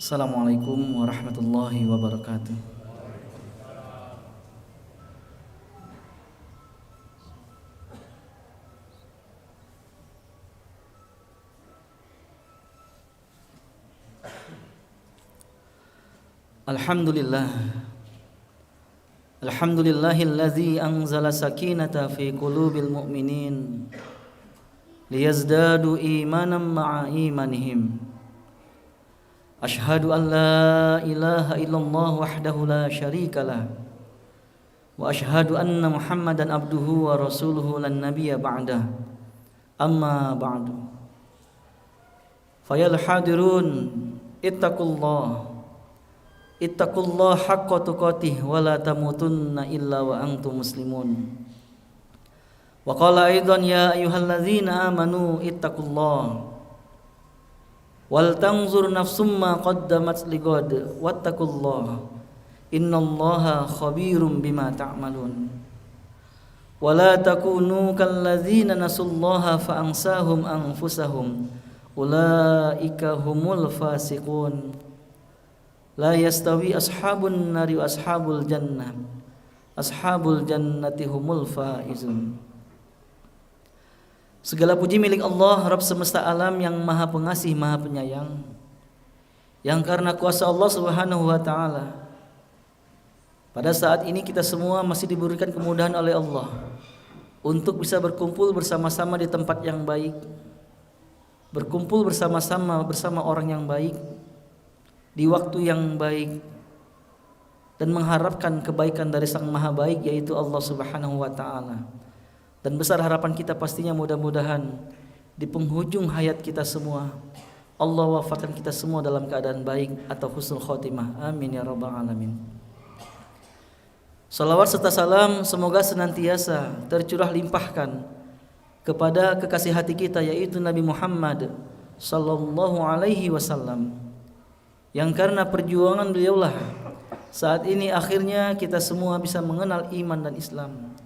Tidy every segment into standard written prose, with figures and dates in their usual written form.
Assalamualaikum warahmatullahi wabarakatuh. Alhamdulillah. Alhamdulillahillazi anzala sakinata fi qulubil mu'minin liyazdadu imanan ma'a imanihim. Ashhadu an la ilaha illallah wahdahu la syarikalah wa ashhadu anna Muhammadan abduhu wa rasuluhu lan nabiyya ba'dah. Amma ba'du. Fayal hadirun ittaqullah haqqa tuqatih wa la tamutunna illa wa antum muslimun. Wa qala aidan ya ayyuhalladzina amanu ittaqullah wal tanzur nafsum ma qaddamat ligad wattaqullah innallaha khabirum bima ta'malun. Wa la takunu kalladzina nasullaha fa ansahum anfusahum ulaika humul fasiqun. La yastawi ashabun nari wa ashabul jannah. Ashabul jannati humul faizun. Segala puji milik Allah, Rabb semesta alam yang Maha Pengasih, Maha Penyayang, yang karena kuasa Allah Subhanahu wa taala pada saat ini kita semua masih diberikan kemudahan oleh Allah untuk bisa berkumpul bersama-sama di tempat yang baik, berkumpul bersama-sama bersama orang yang baik di waktu yang baik, dan mengharapkan kebaikan dari Sang Maha Baik, yaitu Allah Subhanahu wa taala. Dan besar harapan kita pastinya mudah-mudahan di penghujung hayat kita semua Allah wafatkan kita semua dalam keadaan baik atau husnul khotimah. Amin ya rabbal alamin. Salawat serta salam semoga senantiasa tercurah limpahkan kepada kekasih hati kita, yaitu Nabi Muhammad sallallahu alaihi wasallam, yang karena perjuangan beliaulah saat ini akhirnya kita semua bisa mengenal iman dan Islam.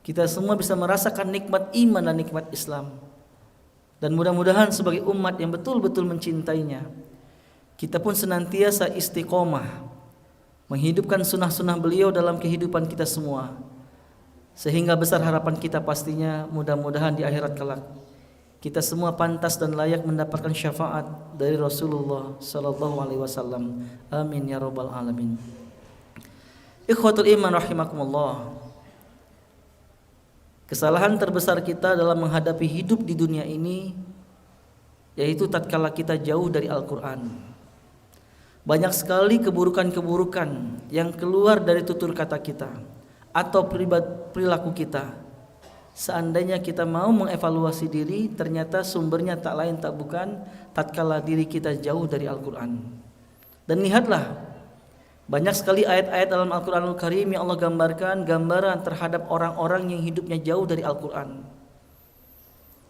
Kita semua bisa merasakan nikmat iman dan nikmat Islam. Dan mudah-mudahan sebagai umat yang betul-betul mencintainya, kita pun senantiasa istiqomah menghidupkan sunnah-sunnah beliau dalam kehidupan kita semua, sehingga besar harapan kita pastinya mudah-mudahan di akhirat kelak kita semua pantas dan layak mendapatkan syafaat dari Rasulullah sallallahu alaihi wasallam. Amin ya rabbal alamin. Ikhwatul iman rahimakumullah. Kesalahan terbesar kita dalam menghadapi hidup di dunia ini yaitu tatkala kita jauh dari Al-Qur'an. Banyak sekali keburukan-keburukan yang keluar dari tutur kata kita atau perilaku kita. Seandainya kita mau mengevaluasi diri, ternyata sumbernya tak lain tak bukan tatkala diri kita jauh dari Al-Qur'an. Dan lihatlah, banyak sekali ayat-ayat dalam Al-Qur'anul Karim yang Allah gambarkan gambaran terhadap orang-orang yang hidupnya jauh dari Al-Qur'an.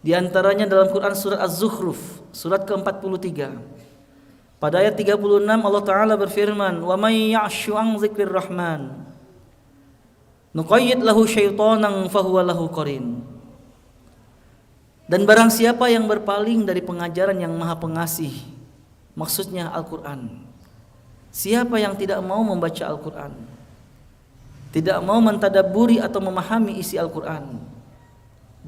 Di antaranya dalam Quran surat Az-Zukhruf, surat ke-43. Pada ayat 36 Allah Ta'ala berfirman, "Wa may ya'shu 'an dzikrir rahman nuqayyid lahu syaitanan fahuwa lahu qarin." Dan barang siapa yang berpaling dari pengajaran yang Maha Pengasih, maksudnya Al-Qur'an. Siapa yang tidak mau membaca Al-Qur'an, tidak mau mentadabburi atau memahami isi Al-Qur'an,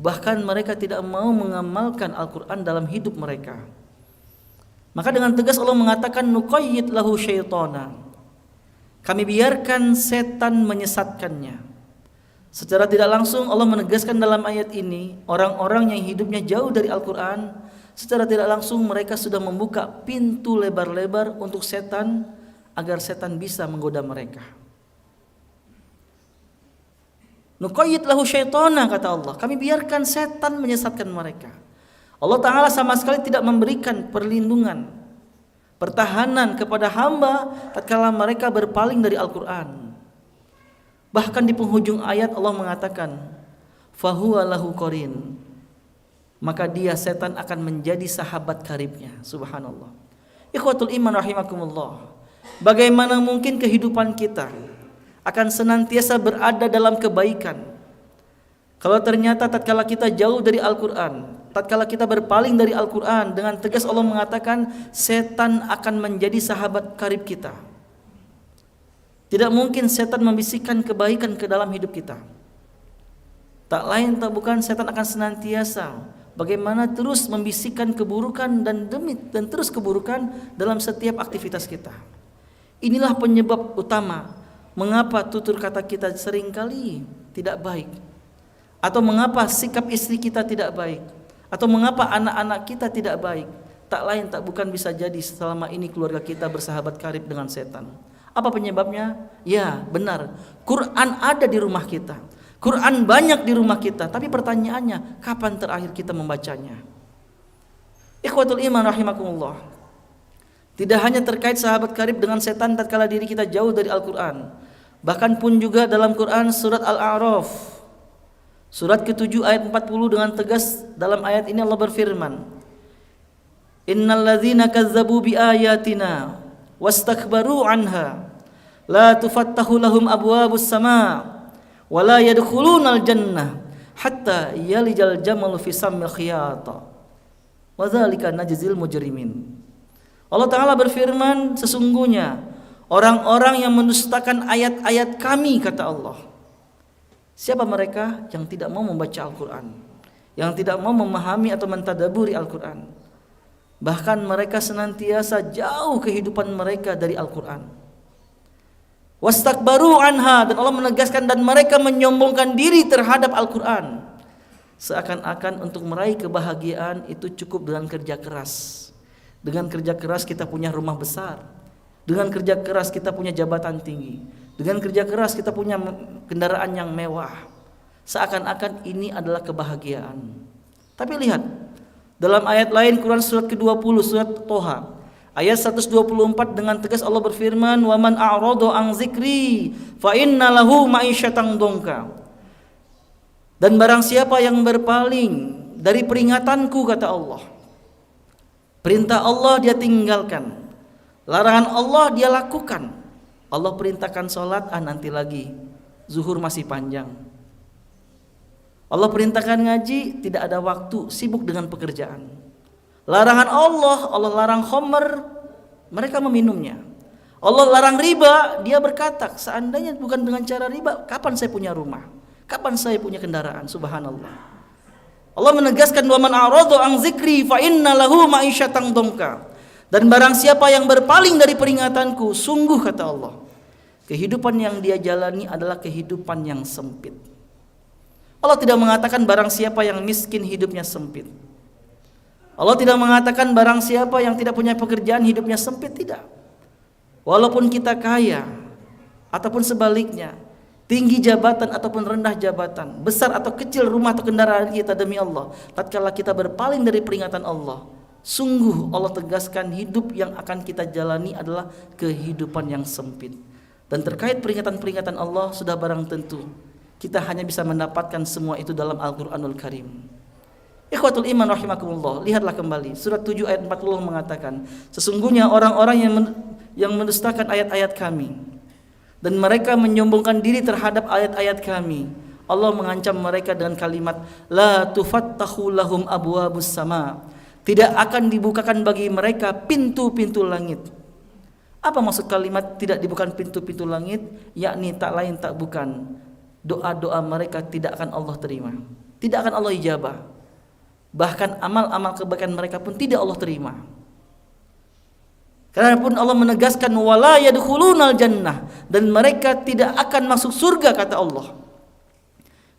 bahkan mereka tidak mau mengamalkan Al-Qur'an dalam hidup mereka, maka dengan tegas Allah mengatakan nuqayyid lahu syaitana, kami biarkan setan menyesatkannya. Secara tidak langsung Allah menegaskan dalam ayat ini, orang-orang yang hidupnya jauh dari Al-Qur'an, secara tidak langsung mereka sudah membuka pintu lebar-lebar untuk setan, agar setan bisa menggoda mereka. Nuqayyid lahu syaitana, kata Allah, kami biarkan setan menyesatkan mereka. Allah Ta'ala sama sekali tidak memberikan perlindungan, pertahanan kepada hamba tatkala mereka berpaling dari Al-Qur'an. Bahkan di penghujung ayat Allah mengatakan fahuwa lahu qarin, maka dia setan akan menjadi sahabat karibnya. Subhanallah. Ikhwatul iman rahimakumullah. Bagaimana mungkin kehidupan kita akan senantiasa berada dalam kebaikan kalau ternyata tatkala kita jauh dari Al-Qur'an, tatkala kita berpaling dari Al-Quran, dengan tegas Allah mengatakan setan akan menjadi sahabat karib kita. Tidak mungkin setan membisikkan kebaikan ke dalam hidup kita. Tak lain tak bukan setan akan senantiasa bagaimana terus membisikkan keburukan dan terus keburukan dalam setiap aktivitas kita. Inilah penyebab utama mengapa tutur kata kita seringkali tidak baik, atau mengapa sikap istri kita tidak baik, atau mengapa anak-anak kita tidak baik. Tak lain tak bukan bisa jadi selama ini keluarga kita bersahabat karib dengan setan. Apa penyebabnya? Ya, benar. Quran ada di rumah kita. Quran banyak di rumah kita, tapi pertanyaannya, kapan terakhir kita membacanya? Ikhwatul iman rahimakumullah. Tidak hanya terkait sahabat karib dengan setan tatkala diri kita jauh dari Al-Quran, bahkan pun juga dalam Quran surat Al-A'raf surat ke-7 ayat 40 dengan tegas dalam ayat ini Allah berfirman, Innal ladzina kazzabu bi ayatina wastakbaru anha la tufattahu lahum abwabus sama' wa la yadkhulunal jannah hatta yalijal jamalu fi sammil khiyata wa dzalika najzil mujrimin. Allah Ta'ala berfirman, sesungguhnya orang-orang yang mendustakan ayat-ayat kami, kata Allah. Siapa mereka? Yang tidak mau membaca Al-Quran, yang tidak mau memahami atau mentadaburi Al-Quran. Bahkan mereka senantiasa jauh kehidupan mereka dari Al-Quran. Wastakbaru anha, dan Allah menegaskan, dan mereka menyombongkan diri terhadap Al-Quran. Seakan-akan untuk meraih kebahagiaan itu cukup dengan kerja keras. Dengan kerja keras kita punya rumah besar, dengan kerja keras kita punya jabatan tinggi, dengan kerja keras kita punya kendaraan yang mewah. Seakan-akan ini adalah kebahagiaan. Tapi lihat, dalam ayat lain Quran surat ke-20 surat Toha ayat 124 dengan tegas Allah berfirman, "Wa man a'rada an dzikri fa inna lahu ma'isyatan dongka." Dan barang siapa yang berpaling dari peringatanku, kata Allah, perintah Allah dia tinggalkan, larangan Allah dia lakukan. Allah perintahkan sholat, nanti lagi, zuhur masih panjang. Allah perintahkan ngaji, tidak ada waktu, sibuk dengan pekerjaan. Larangan Allah larang khamr, mereka meminumnya. Allah larang riba, dia berkata, seandainya bukan dengan cara riba, kapan saya punya rumah? Kapan saya punya kendaraan? Subhanallah. Allah menegaskan, wa man a'rada an dzikri fa inna lahu ma'isyatan dongka. Dan barang siapa yang berpaling dari peringatanku, sungguh, kata Allah, kehidupan yang dia jalani adalah kehidupan yang sempit. Allah tidak mengatakan barang siapa yang miskin hidupnya sempit. Allah tidak mengatakan barang siapa yang tidak punya pekerjaan hidupnya sempit, tidak. Walaupun kita kaya ataupun sebaliknya, tinggi jabatan ataupun rendah jabatan, besar atau kecil rumah atau kendaraan kita, demi Allah, tatkala kita berpaling dari peringatan Allah, sungguh Allah tegaskan hidup yang akan kita jalani adalah kehidupan yang sempit. Dan terkait peringatan-peringatan Allah, sudah barang tentu kita hanya bisa mendapatkan semua itu dalam Al-Quranul Karim. Ikhwatul iman rahimakumullah, lihatlah kembali surat 7 ayat 40 mengatakan, sesungguhnya orang-orang yang mendustakan ayat-ayat kami dan mereka menyombongkan diri terhadap ayat-ayat kami, Allah mengancam mereka dengan kalimat, la tufattahu lahum abwabus sama, tidak akan dibukakan bagi mereka pintu-pintu langit. Apa maksud kalimat tidak dibukakan pintu-pintu langit? Yakni tak lain tak bukan, doa-doa mereka tidak akan Allah terima, tidak akan Allah ijabah. Bahkan amal-amal kebaikan mereka pun tidak Allah terima. Karena pun Allah menegaskan, wala yadkhulunal jannah, dan mereka tidak akan masuk surga, kata Allah,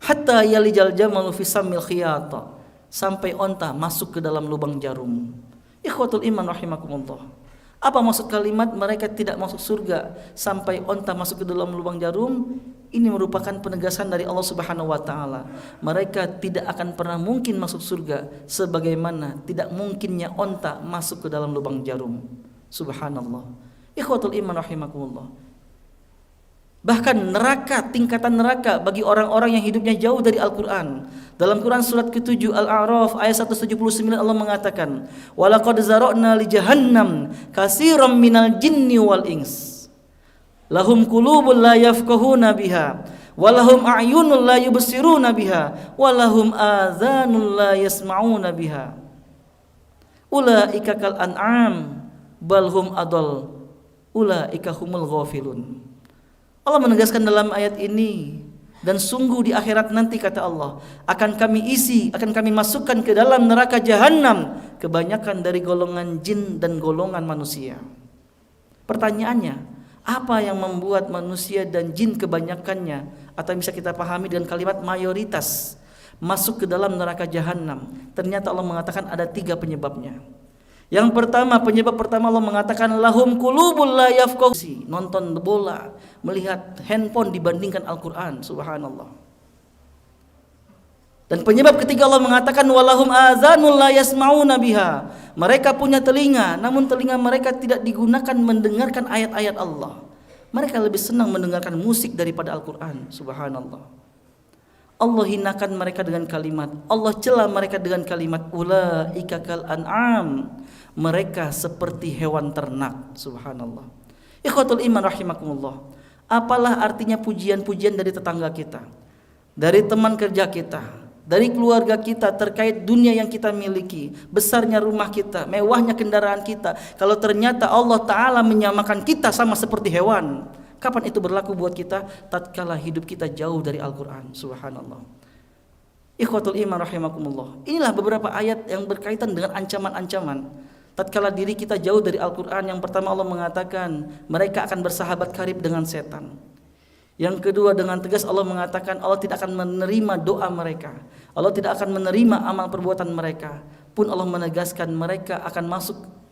hatta yalijal jamalu fi sammil khiyata, sampai onta masuk ke dalam lubang jarum. Ikhwatul iman rahimakumullah, apa maksud kalimat mereka tidak masuk surga sampai onta masuk ke dalam lubang jarum? Ini merupakan penegasan dari Allah Subhanahu wa taala. Mereka tidak akan pernah mungkin masuk surga sebagaimana tidak mungkinnya onta masuk ke dalam lubang jarum. Subhanallah. Ikhwatul iman rahimakumullah. Bahkan neraka, tingkatan neraka bagi orang-orang yang hidupnya jauh dari Al-Quran. Dalam Quran surat ke-7 Al-A'raf ayat 179 Allah mengatakan, walaqad zara'na li jahannam katsiran minal jinni wal ins lahum qulubun la yafqahuna biha walahum a'yunul la yubsiruna biha, walahum adzanul la yasma'una biha. Ulaika kal an'am bal hum adall, ulaika humul ghafilun. Allah menegaskan dalam ayat ini, dan sungguh di akhirat nanti kata Allah akan kami masukkan ke dalam neraka jahanam kebanyakan dari golongan jin dan golongan manusia. Pertanyaannya, apa yang membuat manusia dan jin kebanyakannya, atau bisa kita pahami dengan kalimat mayoritas, masuk ke dalam neraka jahanam? Ternyata Allah mengatakan ada 3 penyebabnya. Yang pertama, penyebab pertama Allah mengatakan lahum qulubul la yafqahu, nonton bola, melihat handphone dibandingkan Al-Qur'an, subhanallah. Dan penyebab ketiga Allah mengatakan walahum azanul la yasma'una biha, mereka punya telinga namun telinga mereka tidak digunakan mendengarkan ayat-ayat Allah. Mereka lebih senang mendengarkan musik daripada Al-Qur'an, subhanallah. Allah hinakan mereka dengan kalimat, Allah cela mereka dengan kalimat ulaika kal an'am, mereka seperti hewan ternak, subhanallah. Ikhwatul iman rahimakumullah, apalah artinya pujian-pujian dari tetangga kita, dari teman kerja kita, dari keluarga kita terkait dunia yang kita miliki, besarnya rumah kita, mewahnya kendaraan kita, kalau ternyata Allah Ta'ala menyamakan kita sama seperti hewan? Kapan itu berlaku buat kita? Tatkala hidup kita jauh dari Al-Quran, subhanallah. Ikhwatul iman rahimakumullah, inilah beberapa ayat yang berkaitan dengan ancaman-ancaman tatkala diri kita jauh dari Al-Quran. Yang pertama Allah mengatakan mereka akan bersahabat karib dengan setan. Yang kedua, dengan tegas Allah mengatakan Allah tidak akan menerima doa mereka, Allah tidak akan menerima amal perbuatan mereka. Pun Allah menegaskan mereka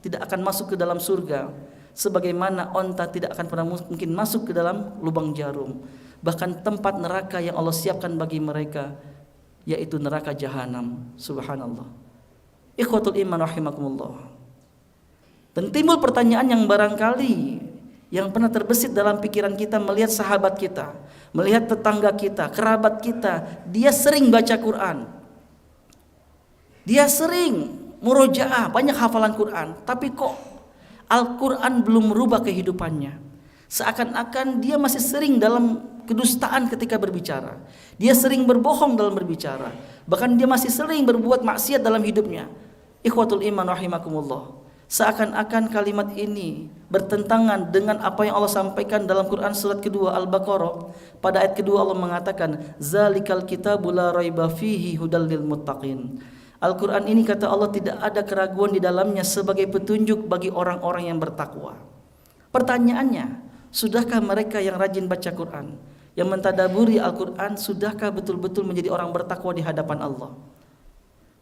tidak akan masuk ke dalam surga, sebagaimana onta tidak akan pernah mungkin masuk ke dalam lubang jarum. Bahkan tempat neraka yang Allah siapkan bagi mereka yaitu neraka jahanam, subhanallah. Ikhwatul iman rahimakumullah. Dan timbul pertanyaan yang barangkali yang pernah terbesit dalam pikiran kita, melihat sahabat kita, melihat tetangga kita, kerabat kita, dia sering baca Quran, dia sering murojaah, banyak hafalan Quran, tapi kok Al-Quran belum merubah kehidupannya. Seakan-akan dia masih sering dalam kedustaan ketika berbicara, dia sering berbohong dalam berbicara, bahkan dia masih sering berbuat maksiat dalam hidupnya. Ikhwatul iman rahimakumullah, seakan-akan kalimat ini bertentangan dengan apa yang Allah sampaikan dalam Quran surat kedua Al-Baqarah. Pada ayat kedua Allah mengatakan zalikal kitabu la raiba fihi hudal lil muttaqin. Al-Quran ini kata Allah tidak ada keraguan di dalamnya sebagai petunjuk bagi orang-orang yang bertakwa. Pertanyaannya, sudahkah mereka yang rajin baca Quran, yang mentadaburi Al-Quran, sudahkah betul-betul menjadi orang bertakwa di hadapan Allah?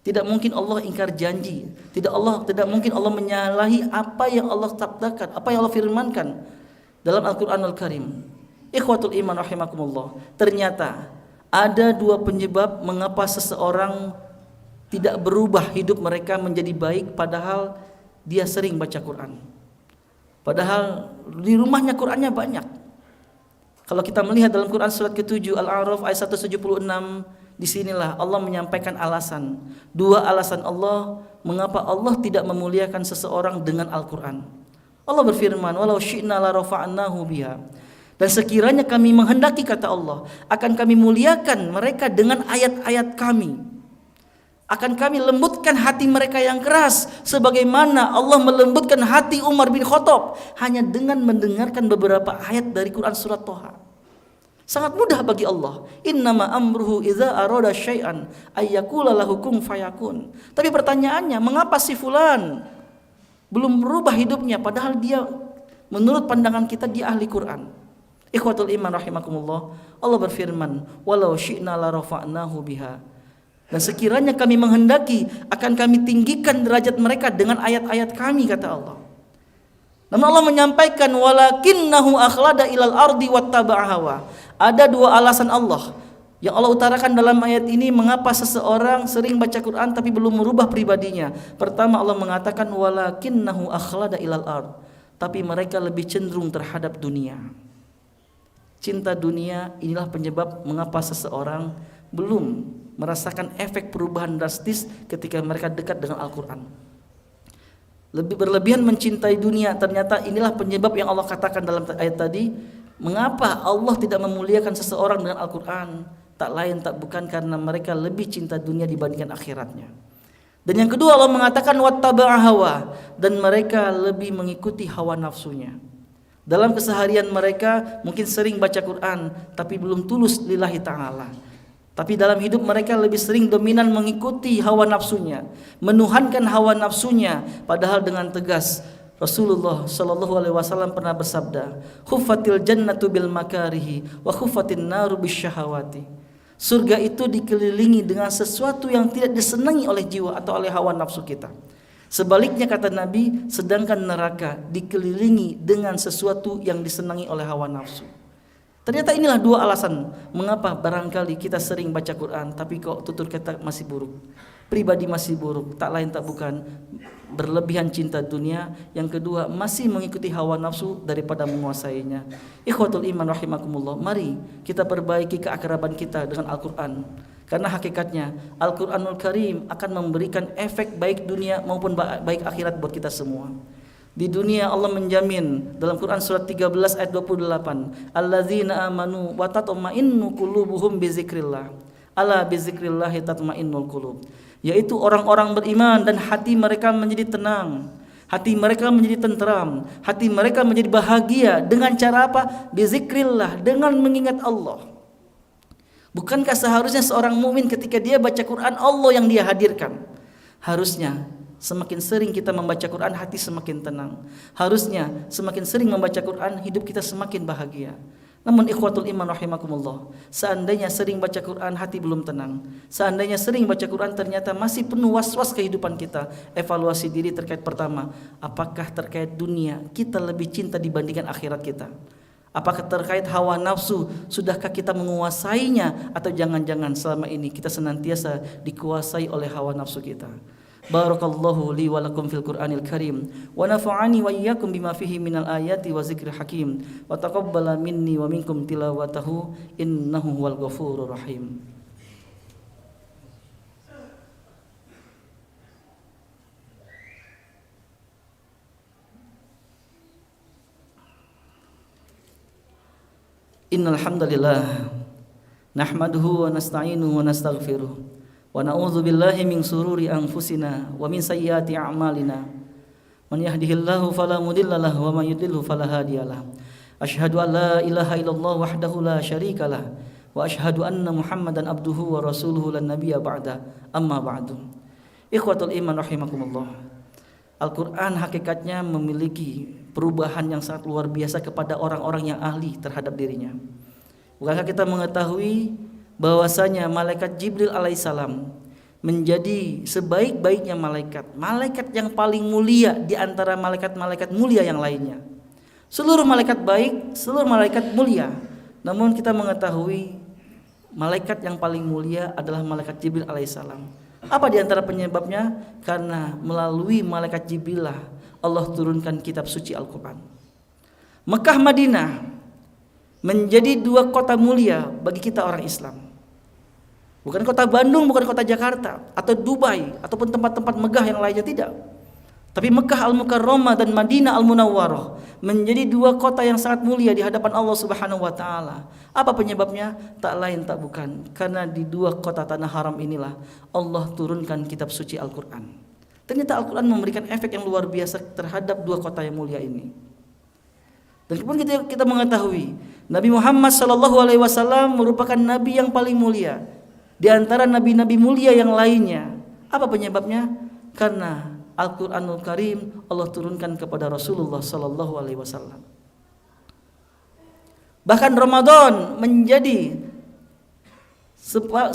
Tidak mungkin Allah ingkar janji, tidak mungkin Allah menyalahi apa yang Allah sabdakan, apa yang Allah firmankan dalam Al-Quranul Karim. Ikhwatul iman rahimakumullah, ternyata ada 2 penyebab mengapa seseorang tidak berubah hidup mereka menjadi baik padahal dia sering baca Quran, padahal di rumahnya Qurannya banyak. Kalau kita melihat dalam Quran surat ke-7 Al-A'raf ayat 176, disinilah Allah menyampaikan alasan, 2 alasan Allah mengapa Allah tidak memuliakan seseorang dengan Al-Quran. Allah berfirman, walau syi'na la rafa'nahu biha, dan sekiranya kami menghendaki kata Allah, akan kami muliakan mereka dengan ayat-ayat kami, akan kami lembutkan hati mereka yang keras, sebagaimana Allah melembutkan hati Umar bin Khattab hanya dengan mendengarkan beberapa ayat dari Quran surat Toha. Sangat mudah bagi Allah. Innama amruhu idza arada syai'an ayyakula lahu kun fayakun. Tapi pertanyaannya, mengapa si fulan belum berubah hidupnya padahal dia menurut pandangan kita dia ahli Quran? Ikhwatul iman rahimakumullah, Allah berfirman, walau syi'na la rafa'nahu biha. Dan sekiranya kami menghendaki, akan kami tinggikan derajat mereka dengan ayat-ayat kami, kata Allah. Namun Allah menyampaikan walakinnahu akhlada ilal ardi wattaba'a hawa. Ada 2 alasan Allah yang Allah utarakan dalam ayat ini mengapa seseorang sering baca Quran tapi belum merubah pribadinya. Pertama Allah mengatakan walakinnahu akhlada ilal ard, tapi mereka lebih cenderung terhadap dunia. Cinta dunia inilah penyebab mengapa seseorang belum merasakan efek perubahan drastis ketika mereka dekat dengan Al-Quran. Lebih berlebihan mencintai dunia, ternyata inilah penyebab yang Allah katakan dalam ayat tadi, Mengapa Allah tidak memuliakan seseorang dengan Al-Quran? Tak lain tak bukan karena mereka lebih cinta dunia dibandingkan akhiratnya. Dan yang kedua Allah mengatakan wattaba'a hawa, dan mereka lebih mengikuti hawa nafsunya. Dalam keseharian mereka mungkin sering baca Quran tapi belum tulus lillahi ta'ala. Tapi dalam hidup mereka lebih sering dominan mengikuti hawa nafsunya, menuhankan hawa nafsunya, padahal dengan tegas Rasulullah sallallahu alaihi wasallam pernah bersabda, "Khuffatil jannatu bil makarihi wa khuffatin naru bisyahawati." Surga itu dikelilingi dengan sesuatu yang tidak disenangi oleh jiwa atau oleh hawa nafsu kita. Sebaliknya kata Nabi, sedangkan neraka dikelilingi dengan sesuatu yang disenangi oleh hawa nafsu. Ternyata inilah dua alasan mengapa barangkali kita sering baca Quran tapi kok tutur kata masih buruk. Pribadi masih buruk, tak lain tak bukan berlebihan cinta dunia. Yang kedua, masih mengikuti hawa nafsu daripada menguasainya. Ikhwatul iman rahimakumullah, mari kita perbaiki keakraban kita dengan Al-Quran. Karena hakikatnya Al-Quranul Karim akan memberikan efek baik dunia maupun baik akhirat buat kita semua. Di dunia Allah menjamin dalam Quran surat 13 ayat 28, alladzina amanu wa tatma'innu qulubuhum bizikrillah. Ala bizikrillah tatma'innul qulub. Yaitu orang-orang beriman dan hati mereka menjadi tenang, hati mereka menjadi tenteram, hati mereka menjadi bahagia dengan cara apa? Bizikrillah, dengan mengingat Allah. Bukankah seharusnya seorang mukmin ketika dia baca Quran Allah yang dia hadirkan? Harusnya semakin sering kita membaca Quran hati semakin tenang. Harusnya semakin sering membaca Quran hidup kita semakin bahagia. Namun ikhwatul iman rahimakumullah, seandainya sering baca Quran hati belum tenang, seandainya sering baca Quran ternyata masih penuh was-was kehidupan kita, evaluasi diri terkait pertama, apakah terkait dunia kita lebih cinta dibandingkan akhirat kita? Apakah terkait hawa nafsu sudahkah kita menguasainya, atau jangan-jangan selama ini kita senantiasa dikuasai oleh hawa nafsu kita? Barakallahu li wa lakum fil Qur'anil Karim wa nafa'ani wa iyyakum bima fihi minal ayati wa zikril hakim wa taqabbala minni wa minkum tilawatahu innahu huwal ghafurur rahim. Innal hamdalillah nahmaduhu wa nasta'inuhu wa nastaghfiruh wa na'udzu billahi min sururi anfusina wa min sayyiati a'malina. Man yahdihillahu fala mudhillalah wa man yudlilhu fala hadiyalah. Asyhadu an la ilaha illallah wahdahu la syarikalah wa asyhadu anna Muhammadan abduhu wa rasuluhu lan nabiyya ba'da. Amma ba'du. Ikhwatul iman rahimakumullah. Al-Qur'an hakikatnya memiliki perubahan yang sangat luar biasa kepada orang-orang yang ahli terhadap dirinya. Bukankah kita mengetahui bahwasanya malaikat Jibril alaihissalam menjadi sebaik-baiknya malaikat yang paling mulia di antara malaikat-malaikat mulia yang lainnya. Seluruh malaikat baik, seluruh malaikat mulia. Namun kita mengetahui malaikat yang paling mulia adalah malaikat Jibril alaihissalam. Apa di antara penyebabnya? Karena melalui malaikat Jibril lah Allah turunkan kitab suci Al-Quran. Mekah Madinah menjadi dua kota mulia bagi kita orang Islam. Bukan kota Bandung, bukan kota Jakarta atau Dubai ataupun tempat-tempat megah yang lainnya, tidak. Tapi Mekah Al-Mukarramah dan Madinah Al-Munawwarah menjadi dua kota yang sangat mulia di hadapan Allah Subhanahu wa taala. Apa penyebabnya? Tak lain tak bukan karena di dua kota tanah haram inilah Allah turunkan kitab suci Al-Qur'an. Ternyata Al-Qur'an memberikan efek yang luar biasa terhadap dua kota yang mulia ini. Dan kemudian kita mengetahui Nabi Muhammad SAW merupakan nabi yang paling mulia di antara nabi-nabi mulia yang lainnya. Apa penyebabnya? Karena Al-Quranul Karim Allah turunkan kepada Rasulullah SAW. Bahkan Ramadan menjadi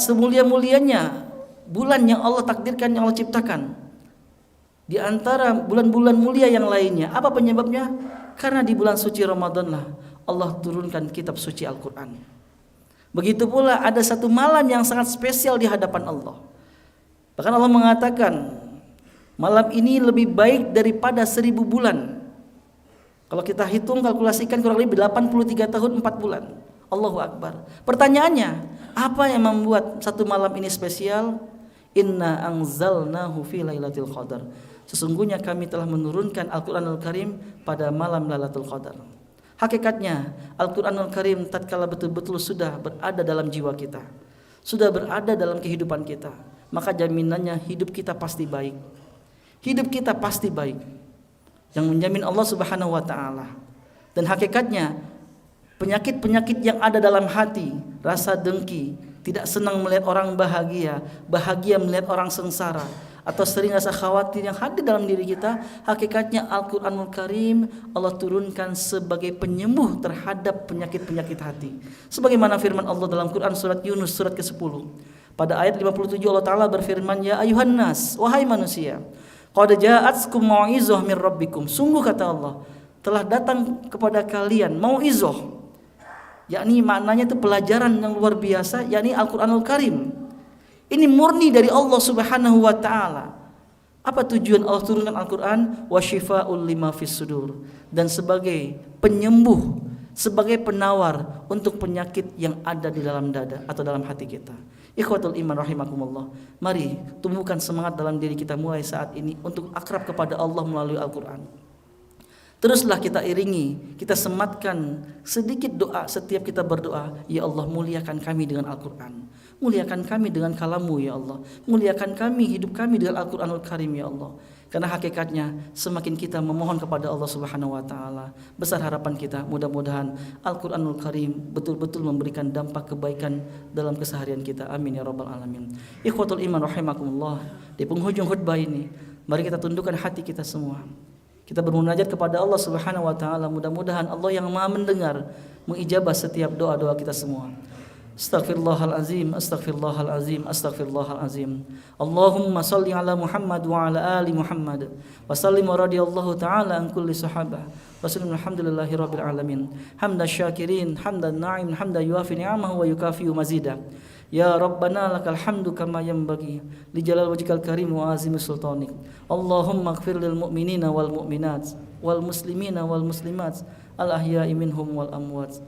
semulia-mulianya bulan yang Allah takdirkan, yang Allah ciptakan di antara bulan-bulan mulia yang lainnya. Apa penyebabnya? Karena di bulan suci Ramadan lah Allah turunkan kitab suci Al-Quran. Begitu pula ada satu malam yang sangat spesial di hadapan Allah. Bahkan Allah mengatakan malam ini lebih baik daripada 1000 bulan. Kalau kita hitung, kalkulasikan kurang lebih 83 tahun 4 bulan. Allahu Akbar. Pertanyaannya, apa yang membuat satu malam ini spesial? Inna anzalnahu fi lailatul qadar. Sesungguhnya kami telah menurunkan Al-Quranul Karim pada malam Lailatul Qadar. Hakikatnya Al-Qur'anul Karim tatkala betul-betul sudah berada dalam jiwa kita, sudah berada dalam kehidupan kita, maka jaminannya hidup kita pasti baik. Hidup kita pasti baik. Yang menjamin Allah Subhanahu wa taala. Dan hakikatnya penyakit-penyakit yang ada dalam hati, rasa dengki, tidak senang melihat orang bahagia, bahagia melihat orang sengsara, atau sering rasa khawatir yang hadir dalam diri kita, hakikatnya Al-Qur'anul Karim Allah turunkan sebagai penyembuh terhadap penyakit-penyakit hati. Sebagaimana firman Allah dalam Quran surat Yunus surat ke-10. Pada ayat 57 Allah Ta'ala berfirman, ya ayuhan nas, wahai manusia, qad ja'atkum mau'izah min rabbikum. Sungguh kata Allah, telah datang kepada kalian mau'izah, yakni maknanya itu pelajaran yang luar biasa, yakni Al-Qur'anul Karim. Ini murni dari Allah Subhanahu wa taala. Apa tujuan Allah turunkan Al-Qur'an? Wa syifaa'ul lima fis sudur, dan sebagai penyembuh, sebagai penawar untuk penyakit yang ada di dalam dada atau dalam hati kita. Ikhwatul iman rahimakumullah. Mari tumbuhkan semangat dalam diri kita mulai saat ini untuk akrab kepada Allah melalui Al-Qur'an. Teruslah kita iringi, kita sematkan sedikit doa setiap kita berdoa. Ya Allah, muliakan kami dengan Al-Qur'an. Muliakan kami dengan kalam-Mu ya Allah. Muliakan kami, hidup kami dengan Al-Qur'anul Karim ya Allah. Karena hakikatnya semakin kita memohon kepada Allah Subhanahu wa taala, besar harapan kita mudah-mudahan Al-Qur'anul Karim betul-betul memberikan dampak kebaikan dalam keseharian kita. Amin ya rabbal alamin. Ikhwatul iman rahimakumullah. Di penghujung khutbah ini, mari kita tundukkan hati kita semua. Kita bermunajat kepada Allah Subhanahu wa taala, mudah-mudahan Allah yang Maha mendengar mengijabah setiap doa-doa kita semua. Astaghfirullahalazim, astaghfirullahalazim, astaghfirullahalazim. Allahumma salli ala Muhammad wa ala ali Muhammad wa sallim wa radiyallahu ta'ala an kulli sahabah. Rasulullah alhamdulillahi rabbil alamin. Hamdan syakirin, hamdan na'im, hamdan yuafi ni'amahu wa yukafi'u mazida. Ya Rabbana lakal hamdu kama yanbaghi li jalal wajhikal karim wa azimi sultanik. Allahumma ighfir lil mu'minina wal mu'minat wal muslimina wal muslimat al ahya'i minhum wal amwat.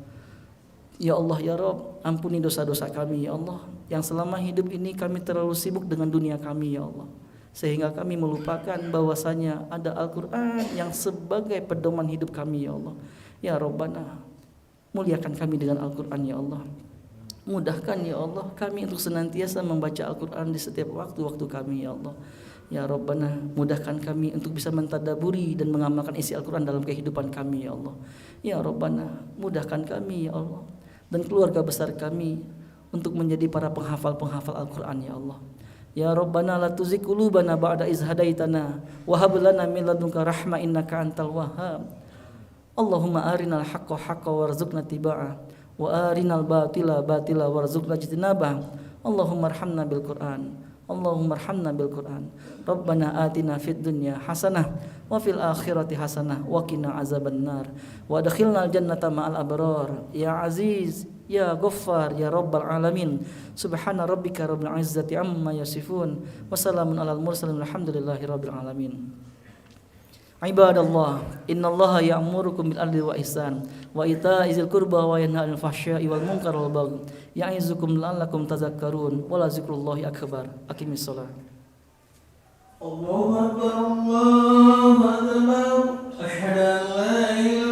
Ya Allah ya Rabb, ampuni dosa-dosa kami ya Allah, yang selama hidup ini kami terlalu sibuk dengan dunia kami ya Allah, sehingga kami melupakan bahwasanya ada Al-Qur'an yang sebagai pedoman hidup kami ya Allah. Ya Rabbana, muliakan kami dengan Al-Qur'an ya Allah. Mudahkan ya Allah kami untuk senantiasa membaca Al-Qur'an di setiap waktu-waktu kami ya Allah. Ya Rabbana, mudahkan kami untuk bisa mentadaburi dan mengamalkan isi Al-Qur'an dalam kehidupan kami ya Allah. Ya Rabbana, mudahkan kami ya Allah dan keluarga besar kami untuk menjadi para penghafal-penghafal Al-Qur'an ya Allah. Ya Rabbana la tuzigh qulubana ba'da iz hadaitana wa hab lana min ladunka rahmah innaka antal wahhab. Allahumma arinal haqqo haqqan warzuqna tiba'ah wa arinal batila batila warzuqna ijtinabah. Allahumma arhamna bil Qur'an. Allahumma arhamna bil Qur'an. Rabbana atina fid dunya hasanah wa fil akhirati hasanah wa qina azabannar wa adkhilnal jannata ma'al abrar. Ya Aziz, ya Ghaffar, ya Rabbal alamin. Subhana rabbika rabbil izzati amma yasifun wa salamun alal mursalin walhamdulillahi rabbil alamin. Ibadallah, innallaha ya'murukum bil adli wa ihsan wa ita'i dzil qurba wa yanha 'anil fahsya'i wal munkari wal baghi ya'izukum la'allakum tadhakkarun wa la dzikrullahi akbar. Aqimis shalah. Allahu akbar, Allahu akbar. Asyhadu an la ilaha